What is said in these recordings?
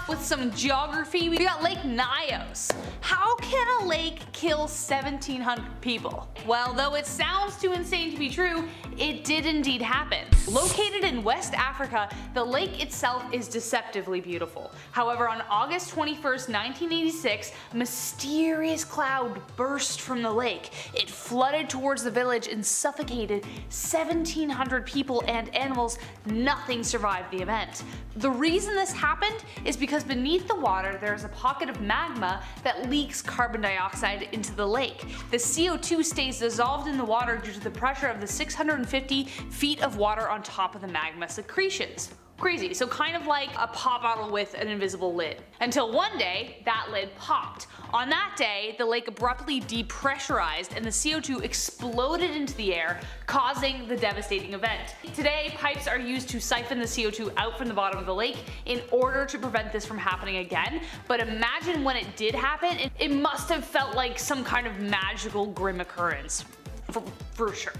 off with some geography. We got Lake Nyos. How can a lake kill 1,700 people? Well, though it sounds too insane to be true, it did indeed happen. Located in West Africa, the lake itself is deceptively beautiful. However, on August 21st, 1986, a mysterious cloud burst from the lake. It flooded towards the village and suffocated 1,700 people and animals. Nothing survived the event. The reason this happened is because beneath the water there is a pocket of magma that leaks carbon dioxide into the lake. The CO2 stays dissolved in the water due to the pressure of the 650 feet of water on top of the magma secretions. Crazy, so kind of like a pop bottle with an invisible lid. Until one day, that lid popped. On that day, the lake abruptly depressurized and the CO2 exploded into the air, causing the devastating event. Today, pipes are used to siphon the CO2 out from the bottom of the lake in order to prevent this from happening again, but imagine when it did happen, it must have felt like some kind of magical grim occurrence. For sure.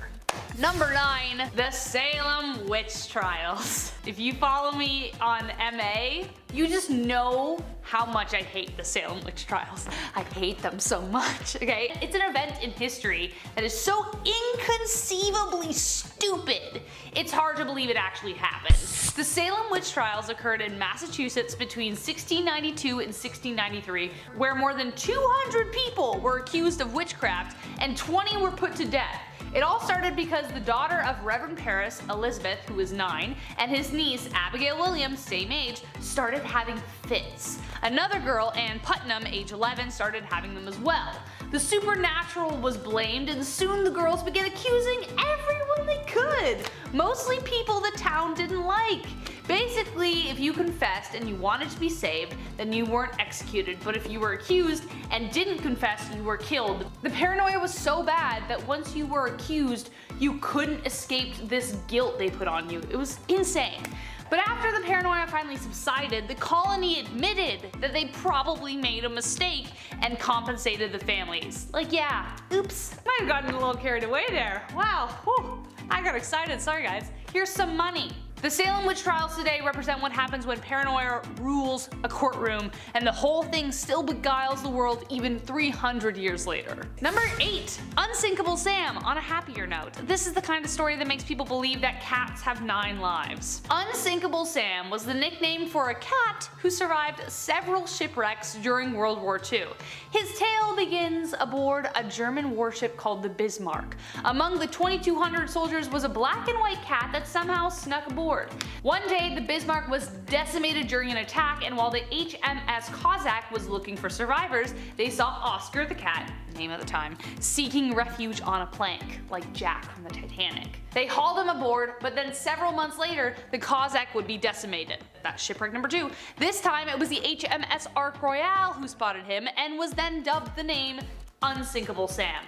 Number 9, the Salem Witch Trials. If you follow me on MA, you just know how much I hate the Salem Witch Trials. I hate them so much, okay? It's an event in history that is so inconceivably stupid, it's hard to believe it actually happened. The Salem Witch Trials occurred in Massachusetts between 1692 and 1693, where more than 200 people were accused of witchcraft and 20 were put to death. It all started because the daughter of Reverend Paris, Elizabeth, who was 9, and his niece, Abigail Williams, same age, started having fits. Another girl, Ann Putnam, age 11, started having them as well. The supernatural was blamed, and soon the girls began accusing everyone they could, mostly people the town didn't like. Basically, if you confessed and you wanted to be saved, then you weren't executed, but if you were accused and didn't confess, you were killed. The paranoia was so bad that once you were accused, you couldn't escape this guilt they put on you. It was insane. But after the paranoia finally subsided, the colony admitted that they probably made a mistake and compensated the families. Like, yeah, oops, might have gotten a little carried away there. Wow, whew, I got excited, sorry guys. Here's some money. The Salem Witch Trials today represent what happens when paranoia rules a courtroom and the whole thing still beguiles the world even 300 years later. Number 8. Unsinkable Sam. On a happier note, this is the kind of story that makes people believe that cats have 9 lives. Unsinkable Sam was the nickname for a cat who survived several shipwrecks during World War II. His tale begins aboard a German warship called the Bismarck. Among the 2,200 soldiers was a black and white cat that somehow snuck aboard. One day, the Bismarck was decimated during an attack, and while the HMS Cossack was looking for survivors, they saw Oscar the cat, name at the time, seeking refuge on a plank, like Jack from the Titanic. They hauled him aboard, but then several months later, the Cossack would be decimated. That's shipwreck number 2. This time, it was the HMS Ark Royale who spotted him and was then dubbed the name Unsinkable Sam.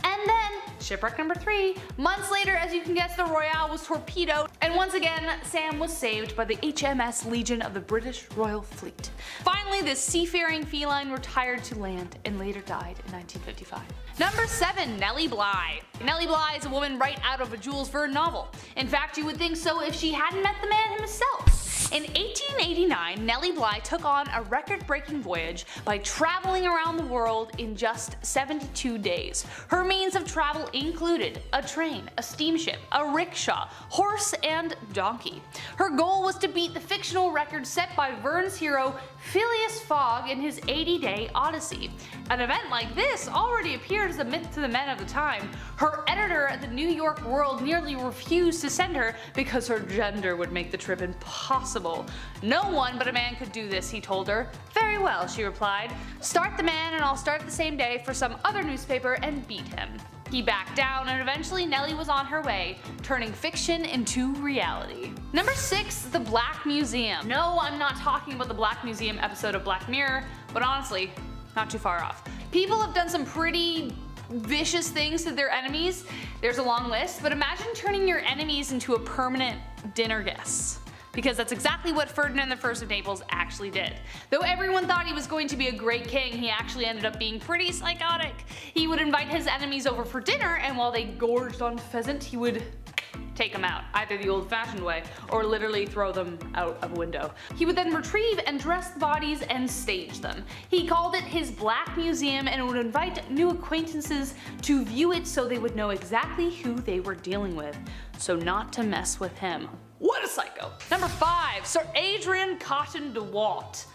And then, shipwreck number 3, months later, as you can guess, the Royale was torpedoed, and once again, Sam was saved by the HMS Legion of the British Royal Fleet. Finally, this seafaring feline retired to land and later died in 1955. Number 7, Nellie Bly. Nellie Bly is a woman right out of a Jules Verne novel. In fact, you would think so if she hadn't met the man himself. In 1889, Nellie Bly took on a record-breaking voyage by traveling around the world in just 72 days. Her means of travel included a train, a steamship, a rickshaw, horse, and donkey. Her goal was to beat the fictional record set by Verne's hero Phileas Fogg in his 80-day Odyssey. An event like this already appeared as a myth to the men of the time. Her editor at the New York World nearly refused to send her because her gender would make the trip impossible. No one but a man could do this, he told her. Very well, she replied. Start the man and I'll start the same day for some other newspaper and beat him. He backed down, and eventually Nellie was on her way, turning fiction into reality. Number 6, the Black Museum. No, I'm not talking about the Black Museum episode of Black Mirror, but honestly, not too far off. People have done some pretty vicious things to their enemies. There's a long list, but imagine turning your enemies into a permanent dinner guest. Because that's exactly what Ferdinand I of Naples actually did. Though everyone thought he was going to be a great king, he actually ended up being pretty psychotic. He would invite his enemies over for dinner, and while they gorged on pheasant, he would take them out, either the old-fashioned way or literally throw them out of a window. He would then retrieve and dress the bodies and stage them. He called it his Black Museum and would invite new acquaintances to view it so they would know exactly who they were dealing with, so not to mess with him. What a psycho! Number 5. Sir Adrian Cotton de Walt.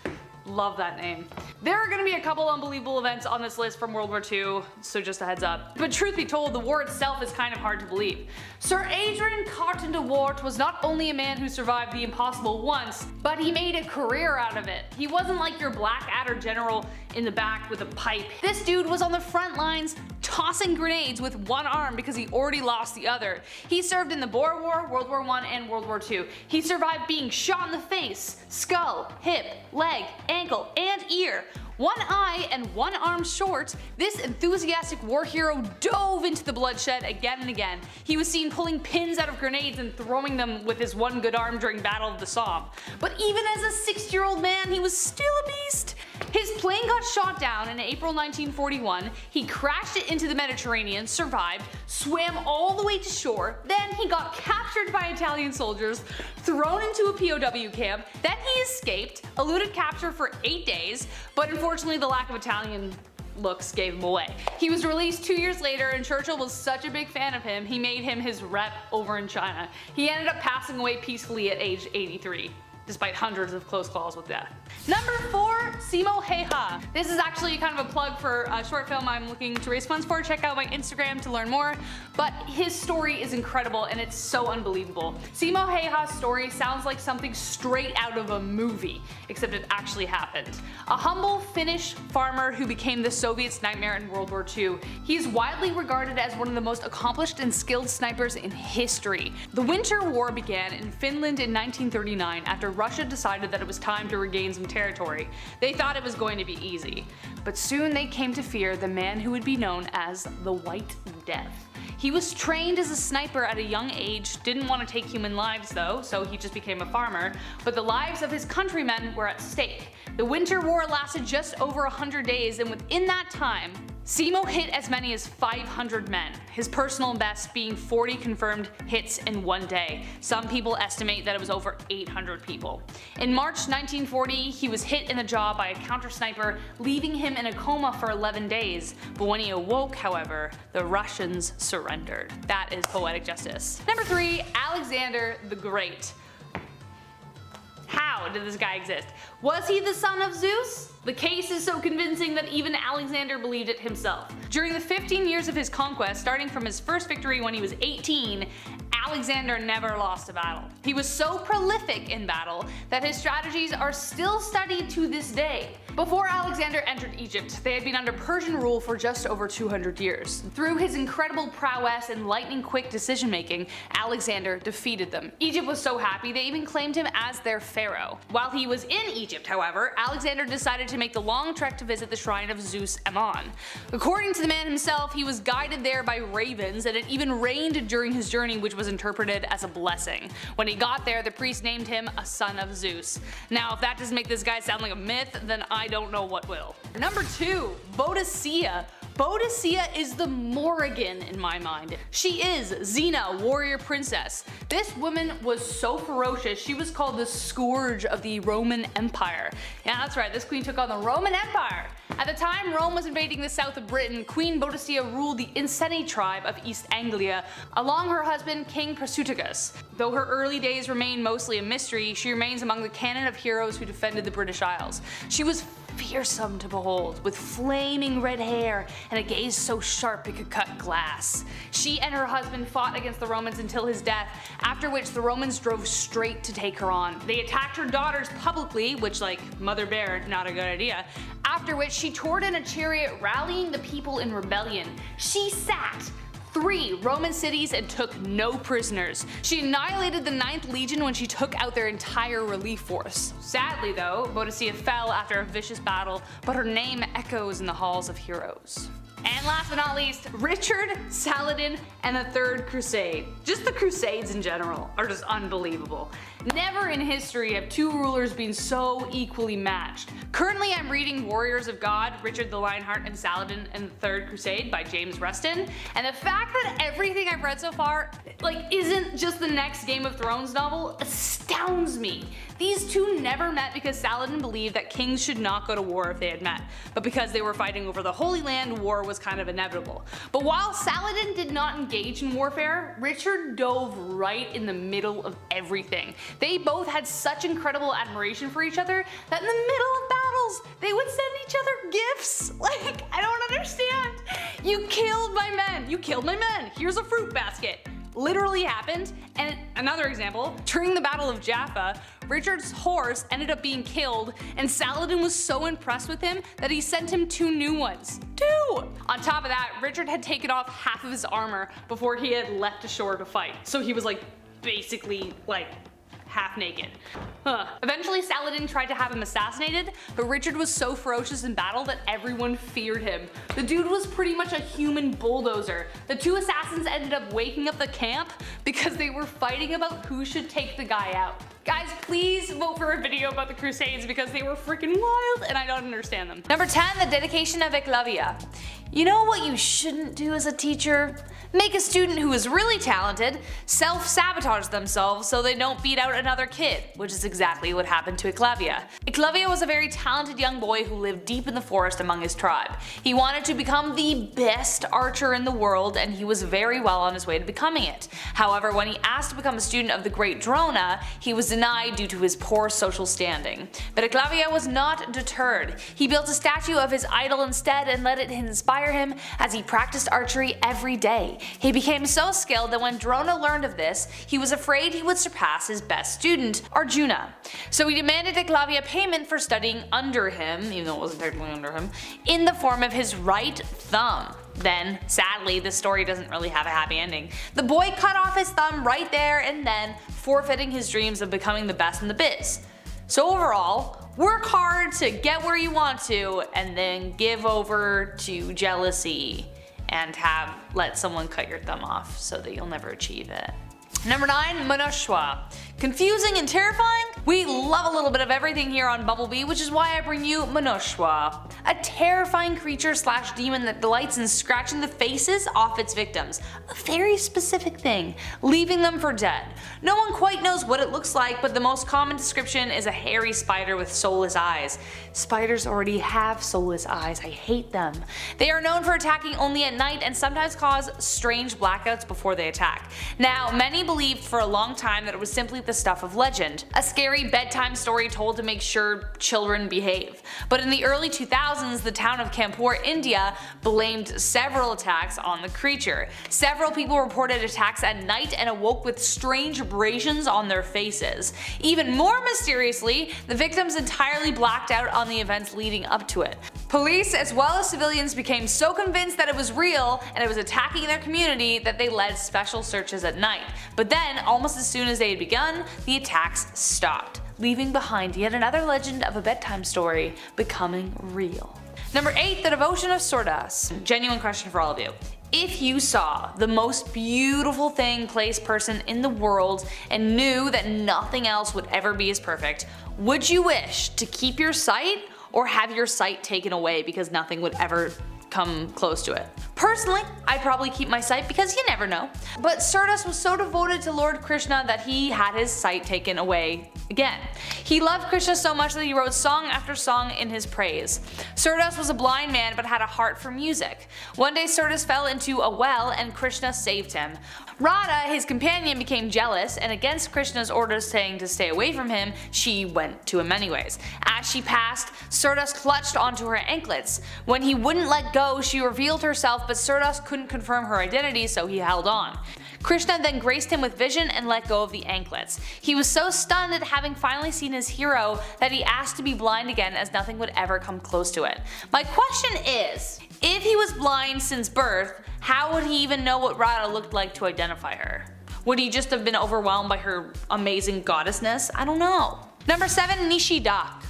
Love that name. There are going to be a couple unbelievable events on this list from World War II, so just a heads up. But truth be told, the war itself is kind of hard to believe. Sir Adrian Cotton de Wart was not only a man who survived the impossible once, but he made a career out of it. He wasn't like your Blackadder general in the back with a pipe. This dude was on the front lines tossing grenades with one arm because he already lost the other. He served in the Boer War, World War I, and World War II. He survived being shot in the face, skull, hip, leg, ankle, and ear. One eye and one arm short, this enthusiastic war hero dove into the bloodshed again and again. He was seen pulling pins out of grenades and throwing them with his one good arm during Battle of the Somme. But even as a 60-year-old man, he was still a beast. His plane got shot down in April 1941, he crashed it into the Mediterranean, survived, swam all the way to shore, then he got captured by Italian soldiers, thrown into a POW camp, then he escaped, eluded capture for 8 days, but unfortunately the lack of Italian looks gave him away. He was released 2 years later and Churchill was such a big fan of him, he made him his rep over in China. He ended up passing away peacefully at age 83. Despite hundreds of close calls with death. Number 4, Muhnochwa. This is actually kind of a plug for a short film I'm looking to raise funds for. Check out my Instagram to learn more. But his story is incredible and it's so unbelievable. Muhnochwa's story sounds like something straight out of a movie, except it actually happened. A humble Finnish farmer who became the Soviets' nightmare in World War II. He is widely regarded as one of the most accomplished and skilled snipers in history. The Winter War began in Finland in 1939 after Russia decided that it was time to regain some territory. They thought it was going to be easy. But soon they came to fear the man who would be known as the White Death. He was trained as a sniper at a young age, didn't want to take human lives though, so he just became a farmer, but the lives of his countrymen were at stake. The Winter War lasted just over 100 days and within that time, Simo hit as many as 500 men, his personal best being 40 confirmed hits in one day. Some people estimate that it was over 800 people. In March 1940, he was hit in the jaw by a counter sniper, leaving him in a coma for 11 days. But when he awoke, however, the Russians surrendered. That is poetic justice. Number 3, Alexander the Great. How did this guy exist? Was he the son of Zeus? The case is so convincing that even Alexander believed it himself. During the 15 years of his conquest, starting from his first victory when he was 18, Alexander never lost a battle. He was so prolific in battle that his strategies are still studied to this day. Before Alexander entered Egypt, they had been under Persian rule for just over 200 years. Through his incredible prowess and lightning-quick decision-making, Alexander defeated them. Egypt was so happy they even claimed him as their pharaoh. While he was in Egypt, however, Alexander decided to make the long trek to visit the shrine of Zeus Ammon. According to the man himself, he was guided there by ravens and it even rained during his journey, which was interpreted as a blessing. When he got there, the priest named him a son of Zeus. Now if that doesn't make this guy sound like a myth, then I don't know what will. Number 2, Boadicea. Boadicea is the Morrigan in my mind. She is Xena, warrior princess. This woman was so ferocious, she was called the scourge of the Roman Empire. Yeah, that's right, this queen took on the Roman Empire. At the time Rome was invading the south of Britain, Queen Boadicea ruled the Iceni tribe of East Anglia, along her husband King Prasutagus. Though her early days remain mostly a mystery, she remains among the canon of heroes who defended the British Isles. She was fearsome to behold, with flaming red hair and a gaze so sharp it could cut glass. She and her husband fought against the Romans until his death, after which the Romans drove straight to take her on. They attacked her daughters publicly, which, like Mother Bear, not a good idea, after which she toured in a chariot rallying the people in rebellion. She sacked 3 Roman cities and took no prisoners. She annihilated the 9th Legion when she took out their entire relief force. Sadly though, Boadicea fell after a vicious battle, but her name echoes in the halls of heroes. And last but not least, Richard, Saladin, and the Third Crusade. Just the Crusades in general are just unbelievable. Never in history have two rulers been so equally matched. Currently I'm reading Warriors of God, Richard the Lionheart and Saladin and the Third Crusade by James Rustin, and the fact that everything I've read so far isn't just the next Game of Thrones novel astounds me. These two never met because Saladin believed that kings should not go to war if they had met, but because they were fighting over the Holy Land, war was kind of inevitable. But while Saladin did not engage in warfare, Richard dove right in the middle of everything. They both had such incredible admiration for each other that in the middle of battles, they would send each other gifts. I don't understand. You killed my men. You killed my men. Here's a fruit basket. Literally happened. And another example, during the Battle of Jaffa, Richard's horse ended up being killed, and Saladin was so impressed with him that he sent him 2 new ones. 2! On top of that, Richard had taken off half of his armor before he had leapt ashore to fight. So he was basically half naked. Eventually Saladin tried to have him assassinated, but Richard was so ferocious in battle that everyone feared him. The dude was pretty much a human bulldozer. The 2 assassins ended up waking up the camp because they were fighting about who should take the guy out. Guys, please vote for a video about the Crusades because they were freaking wild and I don't understand them. Number 10, the dedication of Eclavia. You know what you shouldn't do as a teacher? Make a student who is really talented self-sabotage themselves so they don't beat out another kid, which is exactly what happened to Eclavia. Eclavia was a very talented young boy who lived deep in the forest among his tribe. He wanted to become the best archer in the world, and he was very well on his way to becoming it. However, when he asked to become a student of the Great Drona, he was denied due to his poor social standing. But Eclavia was not deterred. He built a statue of his idol instead and let it inspire him as he practiced archery every day. He became so skilled that when Drona learned of this, he was afraid he would surpass his best student, Arjuna. So he demanded Eclavia payment for studying under him, even though it wasn't technically under him, in the form of his right thumb. Then, sadly, this story doesn't really have a happy ending. The boy cut off his thumb right there and then, forfeiting his dreams of becoming the best in the biz. So overall, work hard to get where you want to, and then give over to jealousy and let someone cut your thumb off so that you'll never achieve it. Number 9, Muhnochwa. Confusing and terrifying? We love a little bit of everything here on Bumblebee, which is why I bring you Muhnochwa, a terrifying creature slash demon that delights in scratching the faces off its victims. A very specific thing, leaving them for dead. No one quite knows what it looks like, but the most common description is a hairy spider with soulless eyes. Spiders already have soulless eyes, I hate them. They are known for attacking only at night and sometimes cause strange blackouts before they attack. Now, many believed for a long time that it was simply the stuff of legend, a scary bedtime story told to make sure children behave. But in the early 2000s, the town of Kanpur, India blamed several attacks on the creature. Several people reported attacks at night and awoke with strange abrasions on their faces. Even more mysteriously, the victims entirely blacked out on the events leading up to it. Police as well as civilians became so convinced that it was real and it was attacking their community that they led special searches at night. But then, almost as soon as they had begun, the attacks stopped, leaving behind yet another legend of a bedtime story becoming real. Number 8, the devotion of Surdas. Genuine question for all of you. If you saw the most beautiful thing, place, person in the world and knew that nothing else would ever be as perfect, would you wish to keep your sight or have your sight taken away because nothing would ever come close to it? Personally, I'd probably keep my sight because you never know. But Surdas was so devoted to Lord Krishna that he had his sight taken away again. He loved Krishna so much that he wrote song after song in his praise. Surdas was a blind man but had a heart for music. One day Surdas fell into a well and Krishna saved him. Radha, his companion, became jealous and against Krishna's orders saying to stay away from him, she went to him anyways. As she passed, Surdas clutched onto her anklets. When he wouldn't let go, she revealed herself, but Surdas couldn't confirm her identity, so he held on. Krishna then graced him with vision and let go of the anklets. He was so stunned at having finally seen his hero that he asked to be blind again as nothing would ever come close to it. My question is, if he was blind since birth, how would he even know what Radha looked like to identify her? Would he just have been overwhelmed by her amazing goddessness? I don't know. Number 7, Nishidak.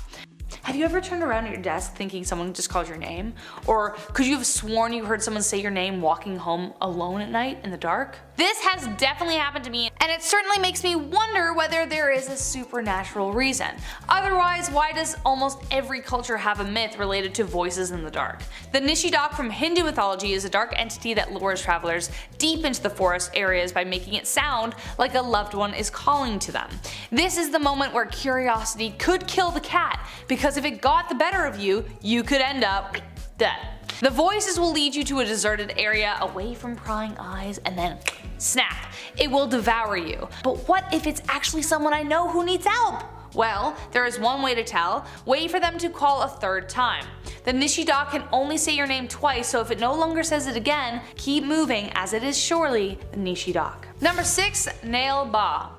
Have you ever turned around at your desk thinking someone just called your name? Or could you have sworn you heard someone say your name walking home alone at night in the dark? This has definitely happened to me, and it certainly makes me wonder whether there is a supernatural reason. Otherwise, why does almost every culture have a myth related to voices in the dark? The Nishidok from Hindu mythology is a dark entity that lures travelers deep into the forest areas by making it sound like a loved one is calling to them. This is the moment where curiosity could kill the cat, because if it got the better of you, you could end up dead. The voices will lead you to a deserted area away from prying eyes, and then snap, it will devour you. But what if it's actually someone I know who needs help? Well, there is one way to tell. Wait for them to call a third time. The Nishidok can only say your name twice, so if it no longer says it again, keep moving, as it is surely the Nishidok. Number 6. Nail Ba.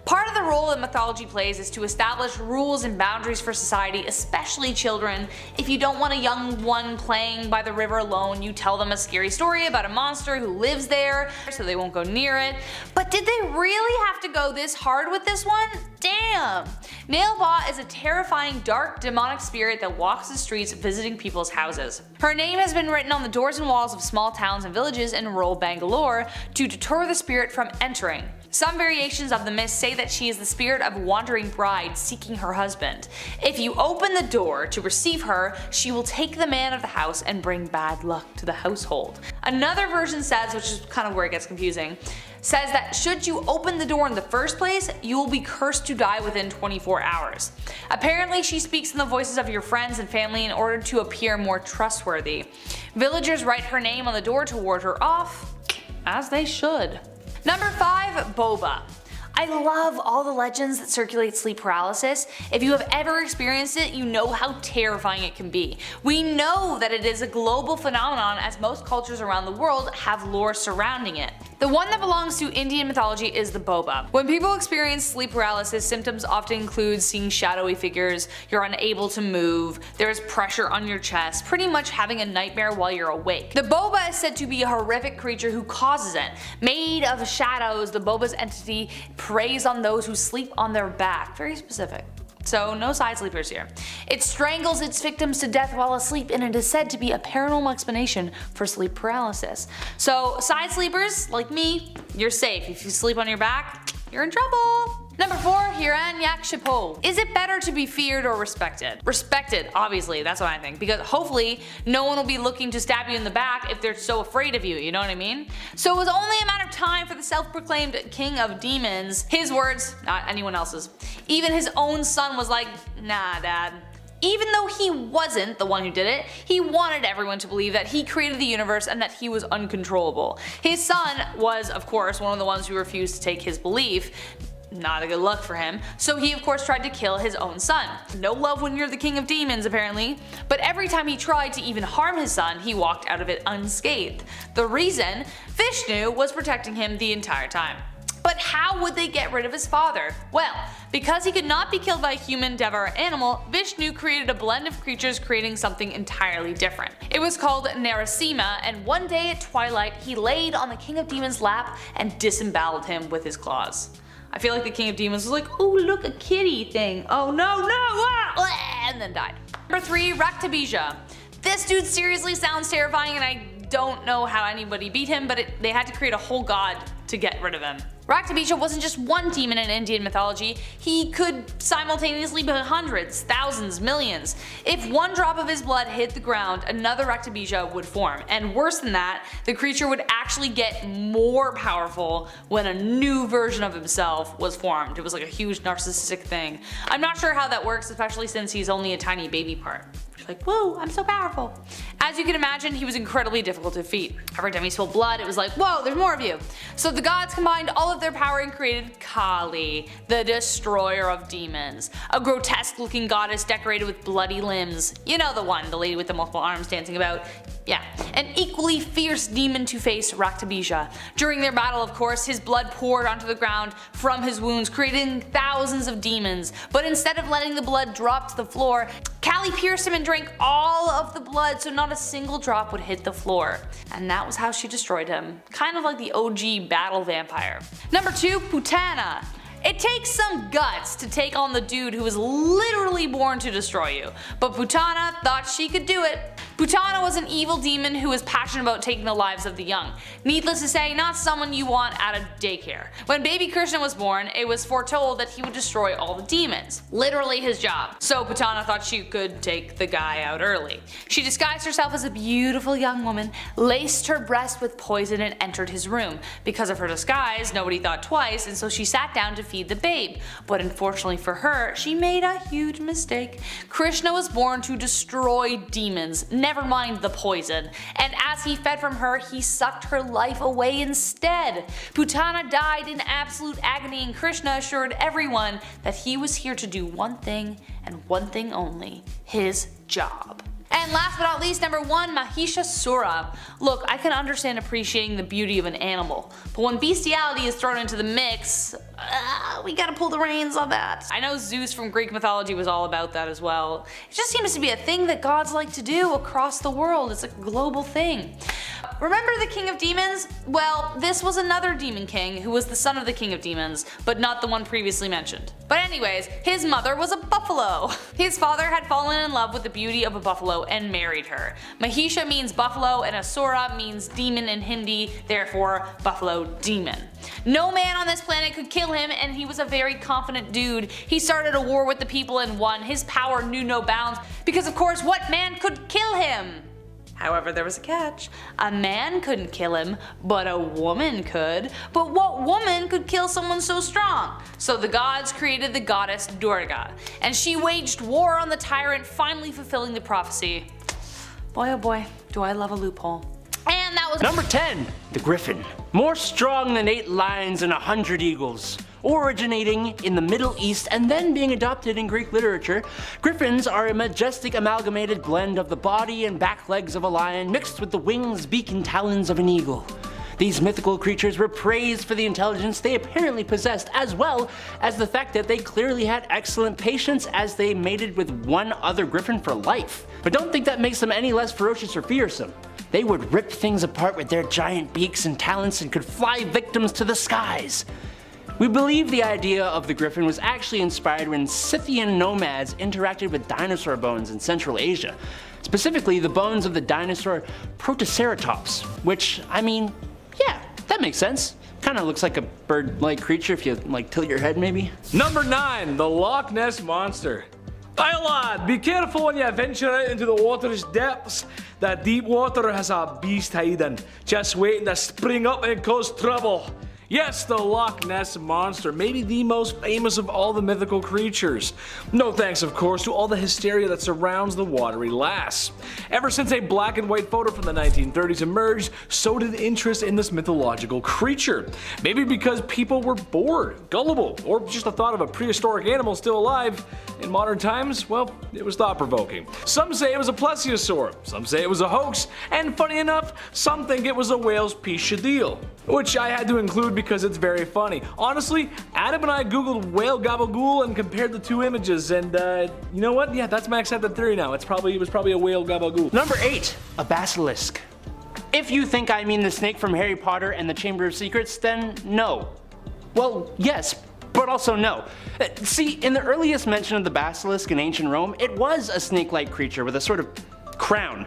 Part of the role that mythology plays is to establish rules and boundaries for society, especially children. If you don't want a young one playing by the river alone, you tell them a scary story about a monster who lives there, so they won't go near it. But did they really have to go this hard with this one? Damn! Nail Ba is a terrifying, dark, demonic spirit that walks the streets visiting people's houses. Her name has been written on the doors and walls of small towns and villages in rural Bangalore to deter the spirit from entering. Some variations of the myth say that she is the spirit of a wandering bride seeking her husband. If you open the door to receive her, she will take the man of the house and bring bad luck to the household. Another version says, which is kind of where it gets confusing, says that should you open the door in the first place, you will be cursed to die within 24 hours. Apparently she speaks in the voices of your friends and family in order to appear more trustworthy. Villagers write her name on the door to ward her off, as they should. Number 5. Boba. I love all the legends that circulate sleep paralysis. If you have ever experienced it, you know how terrifying it can be. We know that it is a global phenomenon, as most cultures around the world have lore surrounding it. The one that belongs to Indian mythology is the boba. When people experience sleep paralysis, symptoms often include seeing shadowy figures, you're unable to move, there's pressure on your chest, pretty much having a nightmare while you're awake. The boba is said to be a horrific creature who causes it. Made of shadows, the boba's entity preys on those who sleep on their back. Very specific. So no side sleepers here. It strangles its victims to death while asleep, and it is said to be a paranormal explanation for sleep paralysis. So side sleepers, like me, you're safe. If you sleep on your back, you're in trouble. Number 4. Hiranyakashipu. Is it better to be feared or respected? Respected, obviously, that's what I think, because hopefully no one will be looking to stab you in the back if they're so afraid of you, you know what I mean? So it was only a matter of time for the self-proclaimed king of demons, his words, not anyone else's. Even his own son was like, nah dad. Even though he wasn't the one who did it, he wanted everyone to believe that he created the universe and that he was uncontrollable. His son was, of course, one of the ones who refused to take his belief. Not a good look for him, so he of course tried to kill his own son. No love when you're the king of demons, apparently. But every time he tried to even harm his son, he walked out of it unscathed. The reason? Vishnu was protecting him the entire time. But how would they get rid of his father? Well, because he could not be killed by a human, dev, or animal, Vishnu created a blend of creatures, creating something entirely different. It was called Narasimha, and one day at twilight he laid on the king of demons' lap and disemboweled him with his claws. I feel like the king of demons was like, oh look, a kitty thing, oh no, and then died. Number 3. Raktabija. This dude seriously sounds terrifying, and I don't know how anybody beat him, but they had to create a whole god to get rid of him. Raktabija wasn't just one demon in Indian mythology, he could simultaneously be hundreds, thousands, millions. If one drop of his blood hit the ground, another Raktabija would form. And worse than that, the creature would actually get more powerful when a new version of himself was formed. It was like a huge narcissistic thing. I'm not sure how that works, especially since he's only a tiny baby part. Like, whoa, I'm so powerful. As you can imagine, he was incredibly difficult to defeat. Every time he spilled blood, it was like, whoa, there's more of you. So the gods combined all of their power and created Kali, the destroyer of demons. A grotesque looking goddess decorated with bloody limbs. You know the one, the lady with the multiple arms dancing about. Yeah, an equally fierce demon to face Raktabija. During their battle, of course, his blood poured onto the ground from his wounds, creating thousands of demons. But instead of letting the blood drop to the floor, Kali pierced him and drank all of the blood so not a single drop would hit the floor. And that was how she destroyed him. Kind of like the OG battle vampire. Number 2. Putana. It takes some guts to take on the dude who was literally born to destroy you, but Putana thought she could do it. Putana was an evil demon who was passionate about taking the lives of the young. Needless to say, not someone you want at a daycare. When baby Krishna was born, it was foretold that he would destroy all the demons. Literally his job. So Putana thought she could take the guy out early. She disguised herself as a beautiful young woman, laced her breast with poison and entered his room. Because of her disguise, nobody thought twice, and so she sat down to feed the babe. But unfortunately for her, she made a huge mistake. Krishna was born to destroy demons, never mind the poison, and as he fed from her, he sucked her life away instead. Putana died in absolute agony, and Krishna assured everyone that he was here to do one thing and one thing only: his job. And last but not least, number 1, Mahishasura. Look, I can understand appreciating the beauty of an animal, but when bestiality is thrown into the mix, we gotta pull the reins on that. I know Zeus from Greek mythology was all about that as well. It just seems to be a thing that gods like to do across the world. It's a global thing. Remember the King of Demons? Well, this was another demon king who was the son of the King of Demons, but not the one previously mentioned. But anyways, his mother was a buffalo. His father had fallen in love with the beauty of a buffalo and married her. Mahisha means buffalo and Asura means demon in Hindi, therefore buffalo demon. No man on this planet could kill him, and he was a very confident dude. He started a war with the people and won. His power knew no bounds because of course what man could kill him? However, there was a catch. A man couldn't kill him, but a woman could. But what woman could kill someone so strong? So the gods created the goddess Durga, and she waged war on the tyrant, finally fulfilling the prophecy. Boy oh boy, do I love a loophole. And that was number 10, the griffin. More strong than 8 lions and 100 eagles. Originating in the Middle East and then being adopted in Greek literature, griffins are a majestic amalgamated blend of the body and back legs of a lion mixed with the wings, beak, and talons of an eagle. These mythical creatures were praised for the intelligence they apparently possessed, as well as the fact that they clearly had excellent patience as they mated with one other griffin for life. But don't think that makes them any less ferocious or fearsome. They would rip things apart with their giant beaks and talons and could fly victims to the skies. We believe the idea of the griffin was actually inspired when Scythian nomads interacted with dinosaur bones in Central Asia, specifically the bones of the dinosaur Protoceratops, which, I mean, yeah, that makes sense. Kinda looks like a bird-like creature if you tilt your head maybe. Number 9, the Loch Ness Monster. Hey lad, be careful when you venture out into the water's depths. That deep water has a beast hiding, just waiting to spring up and cause trouble. Yes, the Loch Ness Monster, maybe the most famous of all the mythical creatures. No thanks, of course, to all the hysteria that surrounds the watery lass. Ever since a black and white photo from the 1930s emerged, so did interest in this mythological creature. Maybe because people were bored, gullible, or just the thought of a prehistoric animal still alive in modern times, well, it was thought-provoking. Some say it was a plesiosaur, some say it was a hoax, and funny enough, some think it was a whale's pichadille, which I had to include because it's very funny. Honestly, Adam and I googled whale gabagool and compared the two images, and you know what? Yeah, that's my accepted theory now. It was probably a whale gabagool. Number 8, a basilisk. If you think I mean the snake from Harry Potter and the Chamber of Secrets, then no. Well, yes, but also no. See, in the earliest mention of the basilisk in ancient Rome, it was a snake-like creature with a sort of crown.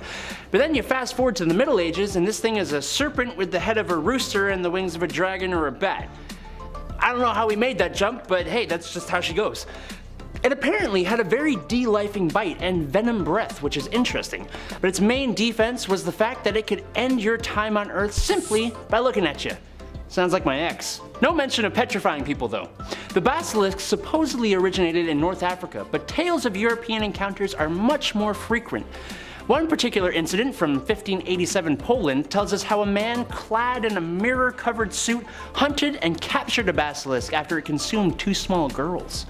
But then you fast forward to the Middle Ages and this thing is a serpent with the head of a rooster and the wings of a dragon or a bat. I don't know how we made that jump, but hey, that's just how she goes. It apparently had a very de-lifing bite and venom breath, which is interesting, but its main defense was the fact that it could end your time on Earth simply by looking at you. Sounds like my ex. No mention of petrifying people though. The basilisk supposedly originated in North Africa, but tales of European encounters are much more frequent. One particular incident from 1587 Poland tells us how a man clad in a mirror-covered suit hunted and captured a basilisk after it consumed 2 small girls.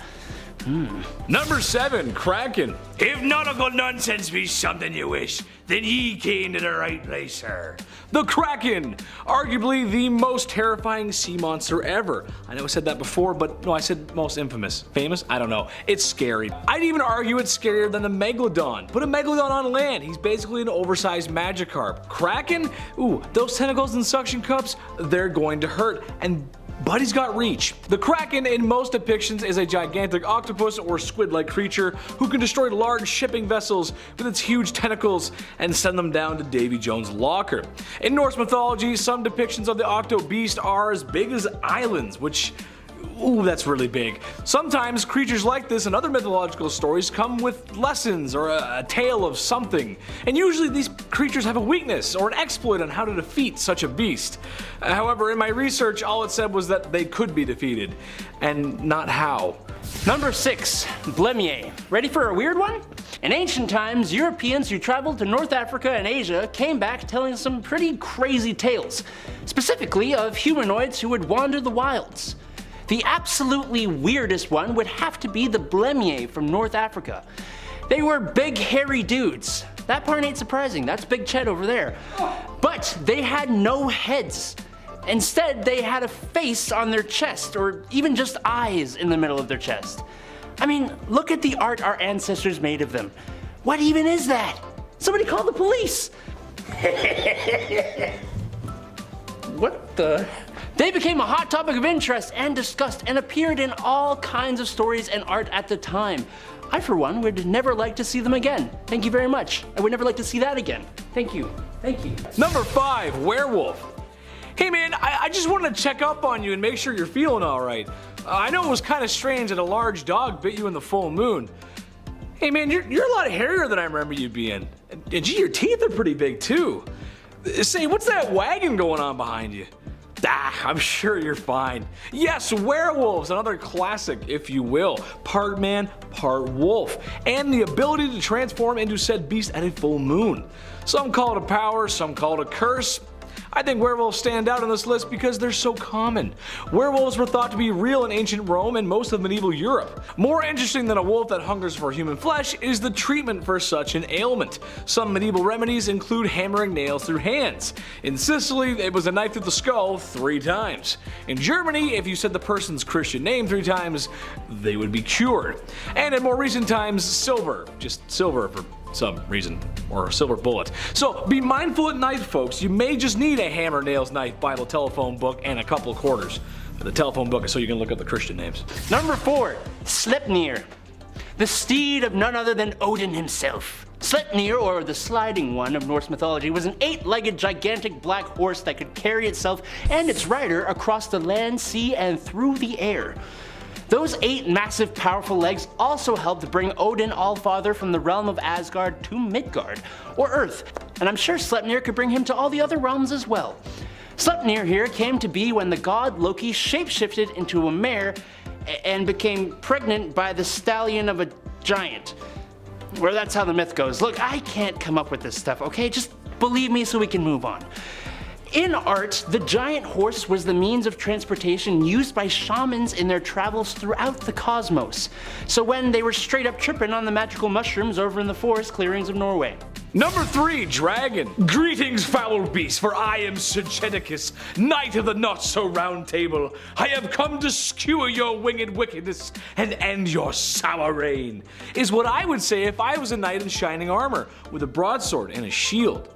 Number 7, Kraken. If nautical nonsense be something you wish, then ye came to the right place, sir. The Kraken, arguably the most terrifying sea monster ever. I know I said that before, but no, I said most infamous. Famous? I don't know. It's scary. I'd even argue it's scarier than the Megalodon. Put a Megalodon on land, he's basically an oversized Magikarp. Kraken? Ooh, those tentacles and suction cups, they're going to hurt. And but he's got reach. The Kraken in most depictions is a gigantic octopus or squid-like creature who can destroy large shipping vessels with its huge tentacles and send them down to Davy Jones' locker. In Norse mythology, some depictions of the octo beast are as big as islands, which ooh, that's really big. Sometimes creatures like this and other mythological stories come with lessons or a tale of something, and usually these creatures have a weakness or an exploit on how to defeat such a beast. However, in my research, all it said was that they could be defeated, and not how. Number 6. Blemier. Ready for a weird one? In ancient times, Europeans who traveled to North Africa and Asia came back telling some pretty crazy tales, specifically of humanoids who would wander the wilds. The absolutely weirdest one would have to be the Blemier from North Africa. They were big hairy dudes. That part ain't surprising, that's Big Chet over there. But they had no heads. Instead, they had a face on their chest, or even just eyes in the middle of their chest. I mean, look at the art our ancestors made of them. What even is that? Somebody call the police! What the? They became a hot topic of interest and discussed and appeared in all kinds of stories and art at the time. I, for one, would never like to see them again. Thank you very much. I would never like to see that again. Thank you. Thank you. Number 5, werewolf. Hey man, I just wanted to check up on you and make sure you're feeling alright. I know it was kind of strange that a large dog bit you in the full moon. Hey man, you're a lot hairier than I remember you being. And gee, your teeth are pretty big too. Say, what's that wagon going on behind you? I'm sure you're fine. Yes, werewolves, another classic, if you will. Part man, part wolf. And the ability to transform into said beast at a full moon. Some call it a power, some call it a curse. I think werewolves stand out on this list because they're so common. Werewolves were thought to be real in ancient Rome and most of medieval Europe. More interesting than a wolf that hungers for human flesh is the treatment for such an ailment. Some medieval remedies include hammering nails through hands. In Sicily, it was a knife through the skull 3 times. In Germany, if you said the person's Christian name 3 times, they would be cured. And in more recent times, silver. Just silver for some reason, or a silver bullet. So be mindful at night, folks. You may just need a hammer, nails, knife, Bible, telephone book, and a couple of quarters. The telephone book is so you can look up the Christian names. Number 4, Sleipnir. The steed of none other than Odin himself. Sleipnir, or the sliding one of Norse mythology, was an 8-legged gigantic black horse that could carry itself and its rider across the land, sea, and through the air. Those 8 massive powerful legs also helped bring Odin Allfather from the realm of Asgard to Midgard, or Earth, and I'm sure Sleipnir could bring him to all the other realms as well. Sleipnir here came to be when the god Loki shapeshifted into a mare and became pregnant by the stallion of a giant. Well, that's how the myth goes. Look, I can't come up with this stuff, okay? Just believe me so we can move on. In art, the giant horse was the means of transportation used by shamans in their travels throughout the cosmos. So when they were straight up tripping on the magical mushrooms over in the forest clearings of Norway. Number 3, dragon. Greetings, foul beast, for I am Sergeticus, knight of the not-so-round table. I have come to skewer your winged wickedness and end your sour reign, is what I would say if I was a knight in shining armor, with a broadsword and a shield.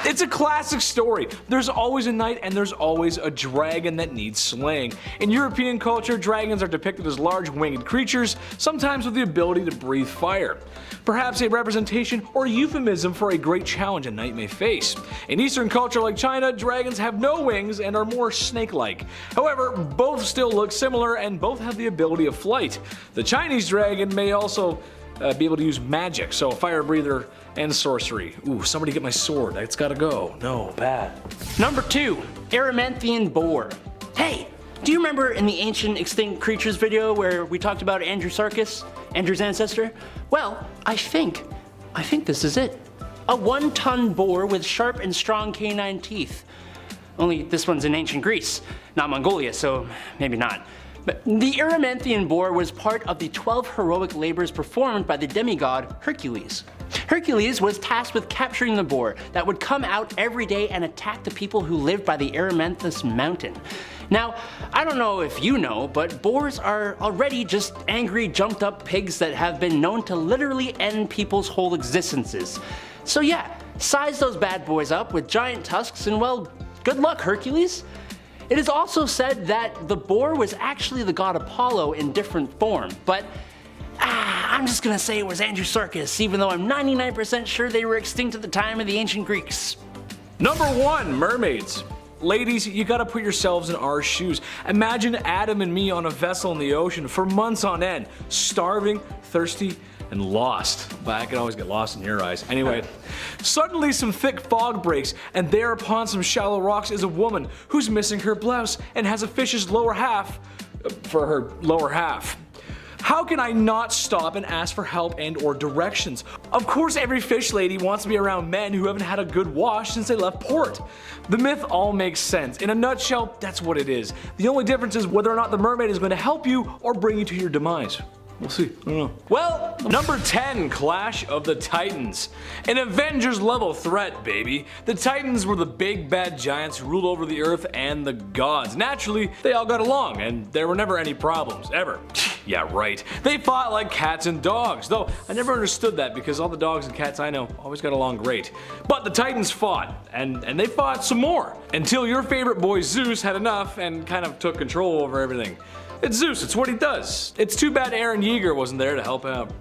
It's a classic story. There's always a knight and there's always a dragon that needs slaying. In European culture, dragons are depicted as large winged creatures, sometimes with the ability to breathe fire. Perhaps a representation or euphemism for a great challenge a knight may face. In Eastern culture like China, dragons have no wings and are more snake-like. However, both still look similar and both have the ability of flight. The Chinese dragon may also be able to use magic, so fire breather and sorcery. Ooh, somebody get my sword. It's gotta go. No, bad. Number 2, Erymanthian Boar. Hey, do you remember in the Ancient Extinct Creatures video where we talked about Andrew Sarkis, Andrew's ancestor? Well, I think this is it. A 1-ton boar with sharp and strong canine teeth. Only this one's in ancient Greece, not Mongolia, so maybe not. But the Erymanthian boar was part of the 12 heroic labors performed by the demigod Hercules. Hercules was tasked with capturing the boar that would come out every day and attack the people who lived by the Erymanthus mountain. Now, I don't know if you know, but boars are already just angry, jumped up pigs that have been known to literally end people's whole existences. So yeah, size those bad boys up with giant tusks and well, good luck, Hercules. It is also said that the boar was actually the god Apollo in different form, but I'm just gonna say it was Andrewsarchus, even though I'm 99% sure they were extinct at the time of the ancient Greeks. Number 1, mermaids. Ladies, you gotta put yourselves in our shoes. Imagine Adam and me on a vessel in the ocean for months on end, starving, thirsty, and lost. But I could always get lost in your eyes. Anyway, suddenly some thick fog breaks, and there upon some shallow rocks is a woman who's missing her blouse and has a fish's lower half for her lower half. How can I not stop and ask for help and or directions? Of course every fish lady wants to be around men who haven't had a good wash since they left port. The myth all makes sense. In a nutshell, that's what it is. The only difference is whether or not the mermaid is going to help you or bring you to your demise. We'll see. I don't know. Well, number 10, Clash of the Titans. An Avengers level threat, baby. The Titans were the big bad giants who ruled over the earth and the gods. Naturally, they all got along and there were never any problems, ever. Yeah, right. They fought like cats and dogs, though I never understood that because all the dogs and cats I know always got along great. But the Titans fought, and they fought some more, until your favorite boy Zeus had enough and kind of took control over everything. It's Zeus, it's what he does. It's too bad Aaron Yeager wasn't there to help out.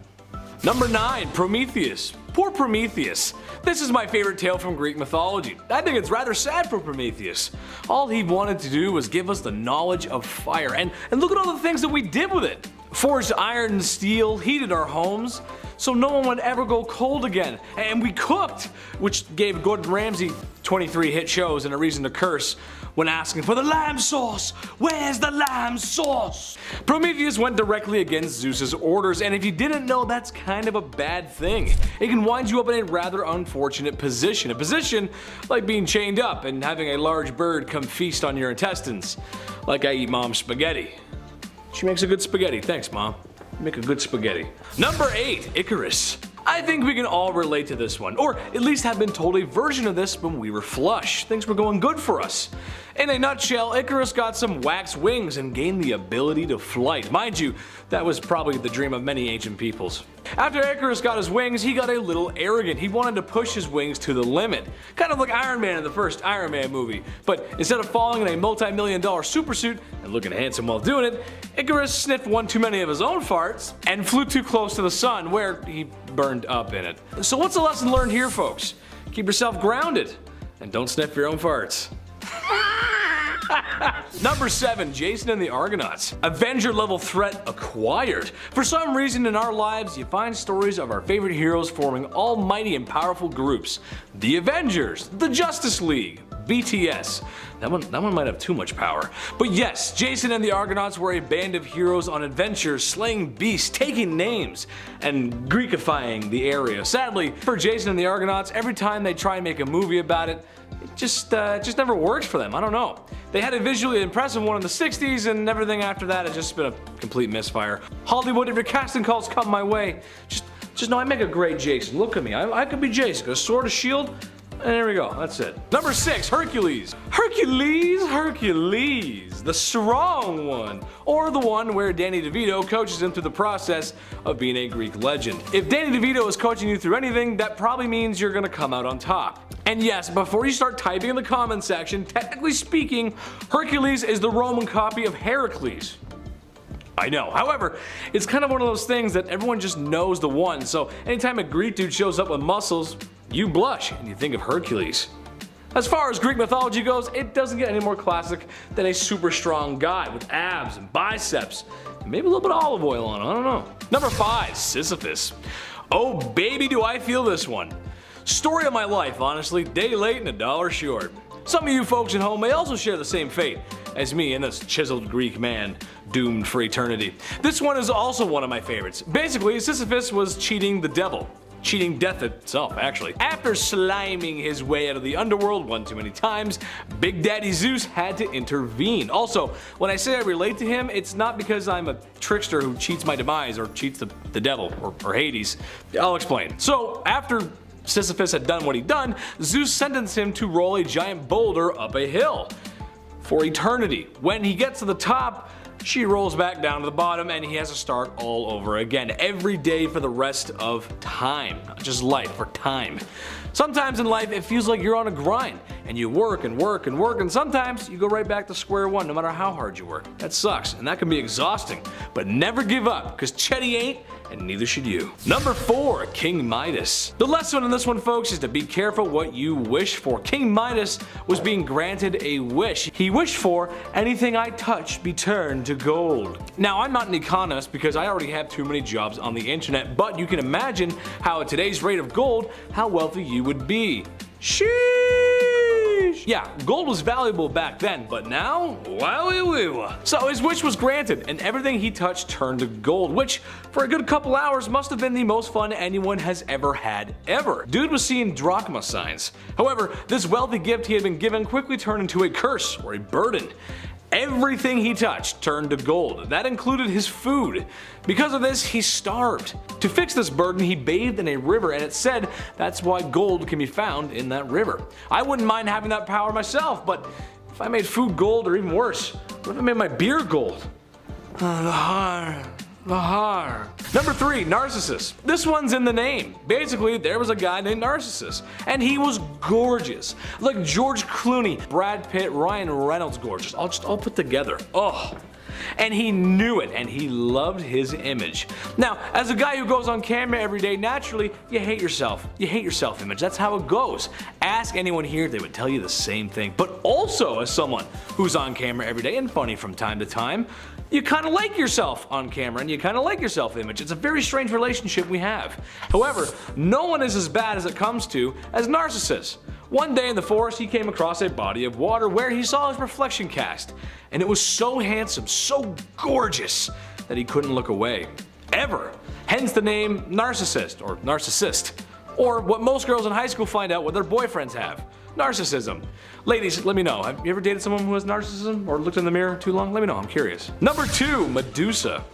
Number 9, Prometheus. Poor Prometheus. This is my favorite tale from Greek mythology. I think it's rather sad for Prometheus. All he wanted to do was give us the knowledge of fire, and look at all the things that we did with it. Forged iron and steel, heated our homes, so no one would ever go cold again. And we cooked, which gave Gordon Ramsay 23 hit shows and a reason to curse when asking for the lamb sauce. Where's the lamb sauce? Prometheus went directly against Zeus's orders, and if you didn't know, that's kind of a bad thing. It can wind you up in a rather unfortunate position. A position like being chained up and having a large bird come feast on your intestines. Like I eat mom's spaghetti. She makes a good spaghetti. Thanks, Mom. You make a good spaghetti. Number 8, Icarus. I think we can all relate to this one, or at least have been told a version of this when we were flush. Things were going good for us. In a nutshell, Icarus got some wax wings and gained the ability to flight. Mind you, that was probably the dream of many ancient peoples. After Icarus got his wings, he got a little arrogant. He wanted to push his wings to the limit. Kind of like Iron Man in the first Iron Man movie. But instead of falling in a multi-million-dollar supersuit and looking handsome while doing it, Icarus sniffed one too many of his own farts and flew too close to the sun, where he burned up in it. So what's the lesson learned here, folks? Keep yourself grounded and don't sniff your own farts. Number 7, Jason and the Argonauts. Avenger level threat acquired. For some reason in our lives, you find stories of our favorite heroes forming almighty and powerful groups. The Avengers, the Justice League, BTS. That one might have too much power. But yes, Jason and the Argonauts were a band of heroes on adventures, slaying beasts, taking names, and Greekifying the area. Sadly, for Jason and the Argonauts, every time they try and make a movie about it, it just never works for them. I don't know. They had a visually impressive one in the 60s, and everything after that has just been a complete misfire. Hollywood, if your casting calls come my way, just know I make a great Jason. Look at me. I could be Jason. A sword, a shield, and there we go. That's it. Number 6, Hercules. Hercules, the strong one, or the one where Danny DeVito coaches him through the process of being a Greek legend. If Danny DeVito is coaching you through anything, that probably means you're gonna come out on top. And yes, before you start typing in the comment section, technically speaking, Hercules is the Roman copy of Heracles. I know. However, it's kind of one of those things that everyone just knows the one, so anytime a Greek dude shows up with muscles, you blush and you think of Hercules. As far as Greek mythology goes, it doesn't get any more classic than a super strong guy with abs and biceps, and maybe a little bit of olive oil on him, I don't know. Number 5, Sisyphus. Oh baby, do I feel this one. Story of my life, honestly, day late and a dollar short. Some of you folks at home may also share the same fate as me and this chiseled Greek man doomed for eternity. This one is also one of my favorites. Basically, Sisyphus was cheating the devil. Cheating death itself, actually. After sliming his way out of the underworld one too many times, Big Daddy Zeus had to intervene. Also, when I say I relate to him, it's not because I'm a trickster who cheats my demise or cheats the devil or Hades. I'll explain. So, after Sisyphus had done what he'd done, Zeus sentenced him to roll a giant boulder up a hill for eternity. When he gets to the top, She rolls back down to the bottom and he has to start all over again every day for the rest of time. Not just life, for time. Sometimes in life it feels like you're on a grind and you work and work and work, and sometimes you go right back to square one no matter how hard you work. That sucks and that can be exhausting, but never give up because Chetty ain't, and neither should you. Number 4, King Midas. The lesson in this one, folks, is to be careful what you wish for. King Midas was being granted a wish. He wished for anything I touch be turned to gold. Now, I'm not an economist because I already have too many jobs on the internet, but you can imagine how at today's rate of gold, how wealthy you would be. Sheesh! Yeah, gold was valuable back then, but now, wowie woo. So his wish was granted, and everything he touched turned to gold, which for a good couple hours must have been the most fun anyone has ever had ever. Dude was seeing drachma signs. However, this wealthy gift he had been given quickly turned into a curse or a burden. Everything he touched turned to gold. That included his food. Because of this, he starved. To fix this burden, he bathed in a river, and it said that's why gold can be found in that river. I wouldn't mind having that power myself, but if I made food gold, or even worse, what if I made my beer gold? Number 3, Narcissus. This one's in the name. Basically, there was a guy named Narcissus, and he was gorgeous. Like George Clooney, Brad Pitt, Ryan Reynolds gorgeous, all put together. Oh. And he knew it, and he loved his image. Now, as a guy who goes on camera every day, naturally, you hate yourself. You hate your self-image. That's how it goes. Ask anyone here, they would tell you the same thing. But also, as someone who's on camera every day and funny from time to time, you kind of like yourself on camera and you kind of like your self-image. It's a very strange relationship we have. However, no one is as bad as it comes to as Narcissus. One day in the forest, he came across a body of water where he saw his reflection cast. And it was so handsome, so gorgeous, that he couldn't look away. Ever. Hence the name Narcissist, or Narcissist. Or what most girls in high school find out what their boyfriends have. Narcissism. Ladies, let me know. Have you ever dated someone who has narcissism or looked in the mirror too long? Let me know, I'm curious. Number 2, Medusa.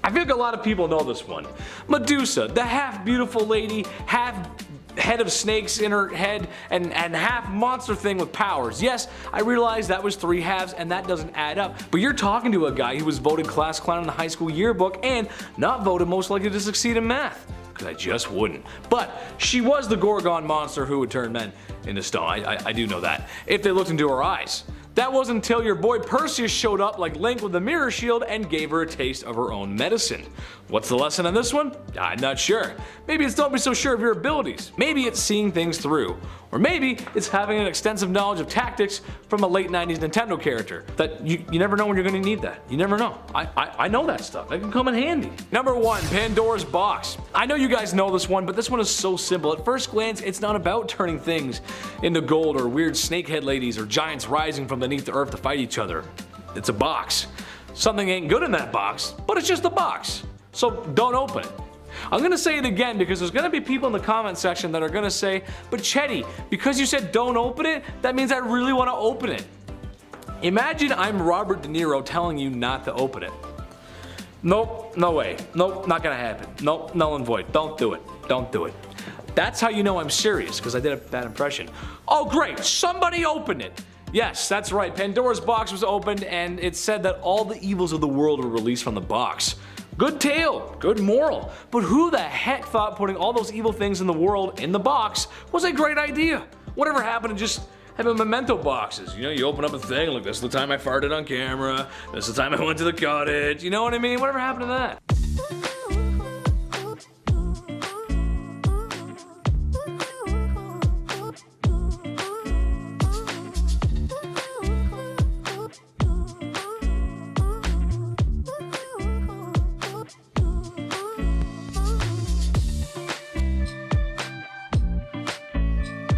I feel like a lot of people know this one. Medusa, the half beautiful lady, half head of snakes in her head, and half monster thing with powers. Yes, I realize that was 3 halves and that doesn't add up, but you're talking to a guy who was voted class clown in the high school yearbook and not voted most likely to succeed in math. Because I just wouldn't. But she was the Gorgon monster who would turn men into stone. I do know that. If they looked into her eyes. That wasn't until your boy Perseus showed up like Link with the mirror shield and gave her a taste of her own medicine. What's the lesson on this one? I'm not sure. Maybe it's don't be so sure of your abilities. Maybe it's seeing things through. Or maybe it's having an extensive knowledge of tactics from a late 90s Nintendo character. That you never know when you're going to need that. You never know. I know that stuff. That can come in handy. Number 1, Pandora's Box. I know you guys know this one, but this one is so simple. At first glance, it's not about turning things into gold or weird snakehead ladies or giants rising from beneath the earth to fight each other. It's a box. Something ain't good in that box, but it's just a box. So don't open it. I'm gonna say it again because there's gonna be people in the comment section that are gonna say, but Chetty, because you said don't open it, that means I really wanna open it. Imagine I'm Robert De Niro telling you not to open it. Nope, no way. Nope, not gonna happen. Nope, null and void. Don't do it. Don't do it. That's how you know I'm serious, because I did a bad impression. Oh great, somebody opened it. Yes, that's right, Pandora's box was opened and it said that all the evils of the world were released from the box. Good tale, good moral, but who the heck thought putting all those evil things in the world in the box was a great idea? Whatever happened to just having memento boxes? You know, you open up a thing, like this is the time I farted on camera, this is the time I went to the cottage, you know what I mean? Whatever happened to that?